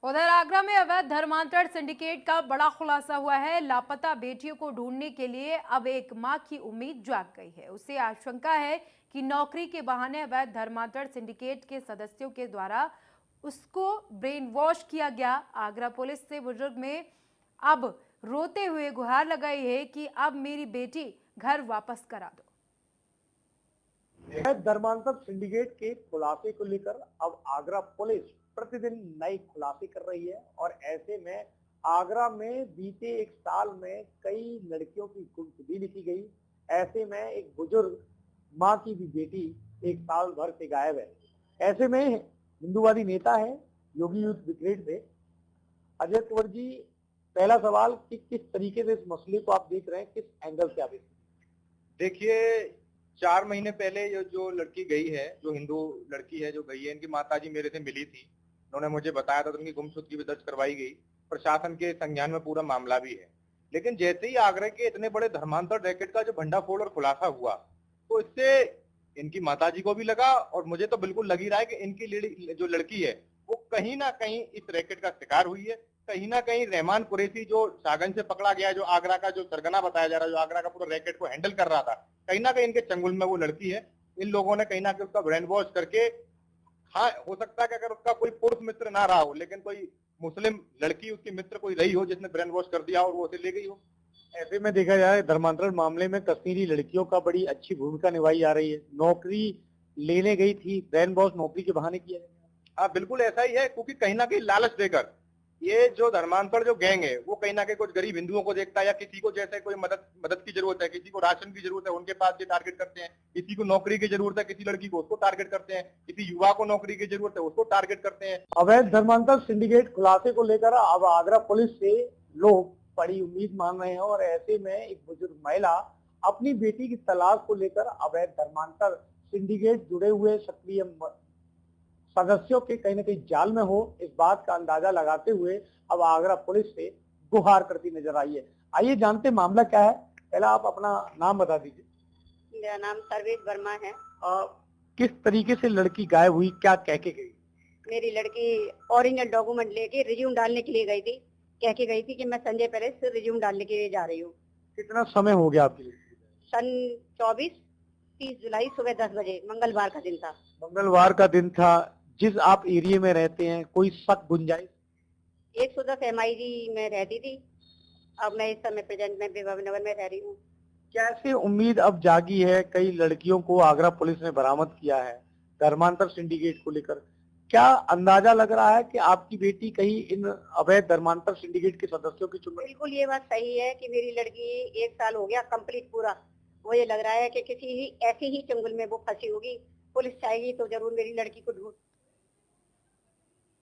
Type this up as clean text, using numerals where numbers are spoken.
उधर आगरा में अवैध धर्मांतरण सिंडिकेट का बड़ा खुलासा हुआ है। लापता बेटियों को ढूंढने के लिए अब एक मां की उम्मीद जाग गई है। उसे आशंका है कि नौकरी के बहाने अवैध धर्मांतरण सिंडिकेट के सदस्यों के द्वारा उसको ब्रेन वॉश किया गया। आगरा पुलिस से बुजुर्ग में अब रोते हुए गुहार लगाई है कि अब मेरी बेटी घर वापस करा दो। अवैध धर्मांतर सिंडिकेट के खुलासे को लेकर अब आगरा पुलिस प्रतिदिन नए खुलासे कर रही है और ऐसे में आगरा में बीते एक साल में कई लड़कियों की गुमशुदगी लिखी गई। ऐसे में एक बुजुर्ग मां की भी बेटी एक साल भर से गायब है। ऐसे में हिंदूवादी नेता है योगी यूथ ब्रिगेड से अजय कुंवर जी, पहला सवाल कि किस तरीके से इस मसले को आप देख रहे हैं, किस एंगल से आप देखिए, 4 महीने पहले ये जो लड़की गई है, जो हिंदू लड़की है जो गई है, इनकी माताजी मेरे से मिली थी। उन्होंने मुझे बताया था तो उनकी गुमशुदगी भी दर्ज करवाई गई। प्रशासन के संज्ञान में पूरा मामला भी है। लेकिन जैसे ही आगरा के इतने बड़े धर्मांतर रैकेट का जो भंडाफोड़ और खुलासा हुआ, तो इससे इनकी माताजी को भी लगा और मुझे तो बिल्कुल लग ही रहा है कि इनकी जो लड़की है वो कहीं ना कहीं इस रैकेट का शिकार हुई है। कहीं ना कहीं रहमान कुरैशी जो सागन से पकड़ा गया, जो आगरा का जो सरगना बताया जा रहा है, जो आगरा का पूरा रैकेट को हैंडल कर रहा था, कहीं ना कहीं इनके चंगुल में वो लड़की है। इन लोगों ने कहीं ना कहीं उसका ब्रेन वॉश करके, हाँ हो सकता है कि अगर उसका कोई पुरुष मित्र ना रहा हो, लेकिन कोई मुस्लिम लड़की उसकी मित्र कोई रही हो जिसने ब्रेन वॉश कर दिया और वो उसे ले गई हो। ऐसे में देखा जाए धर्मांतरण मामले में कश्मीरी लड़कियों का बड़ी अच्छी भूमिका निभाई जा रही है। नौकरी लेने गई थी, ब्रेन वॉश नौकरी के बहाने किया गया। हाँ बिल्कुल ऐसा ही है, क्योंकि कहीं ना कहीं लालच देकर ये जो धर्मांतर जो गैंग है वो कहीं ना कहीं कुछ गरीब हिंदुओं को देखता है, या किसी को जैसे कोई मदद की जरूरत है, किसी को राशन की जरूरत है, उनके पास ये टारगेट करते हैं। किसी को नौकरी की जरूरत है, किसी लड़की को, उसको टारगेट करते हैं। किसी युवा को नौकरी की जरूरत है, उसको टारगेट करते हैं। अवैध धर्मांतर सिंडिकेट खुलासे को लेकर अब आगरा पुलिस से लोग बड़ी उम्मीद मान रहे हैं और ऐसे में एक बुजुर्ग महिला अपनी बेटी की तलाश को लेकर अवैध धर्मांतर सिंडिकेट जुड़े हुए सक्रिय सदस्यों के कहीं न कहीं जाल में हो, इस बात का अंदाजा लगाते हुए अब आगरा पुलिस से गुहार करती नजर आई है। आइए जानते मामला क्या है। पहला आप अपना नाम बता दीजिए। मेरा नाम सर्वेश वर्मा है। किस तरीके से लड़की गायब हुई, क्या कह के गई? मेरी लड़की ओरिजिनल डॉक्यूमेंट लेके रिज्यूम डालने के लिए गई थी। कह के गई थी कि मैं संजय पैलेस से रिज्यूम डालने के लिए जा रही हूँ। कितना समय हो गया आपकी लड़की? सन 30 जुलाई सुबह 10 बजे, मंगलवार का दिन था। मंगलवार का दिन था। जिस आप एरिया में रहते हैं, कोई शक गुंजाइश? 110 MIG में रहती थी। अब मैं इस समय प्रेजेंट में विभव नगर में रह रही हूँ। कैसे उम्मीद अब जागी है? कई लड़कियों को आगरा पुलिस ने बरामद किया है धर्मांतर सिंडिकेट को लेकर। क्या अंदाजा लग रहा है कि आपकी बेटी कहीं इन अवैध धर्मांतर सिंडिकेट के सदस्यों की चुंगल? बिल्कुल ये बात सही है कि मेरी लड़की 1 साल हो गया कंप्लीट पूरा। मुझे लग रहा है कि किसी ही ऐसी ही चंगुल में वो फंसी होगी। पुलिस चाहेगी तो जरूर मेरी लड़की को ढूंढ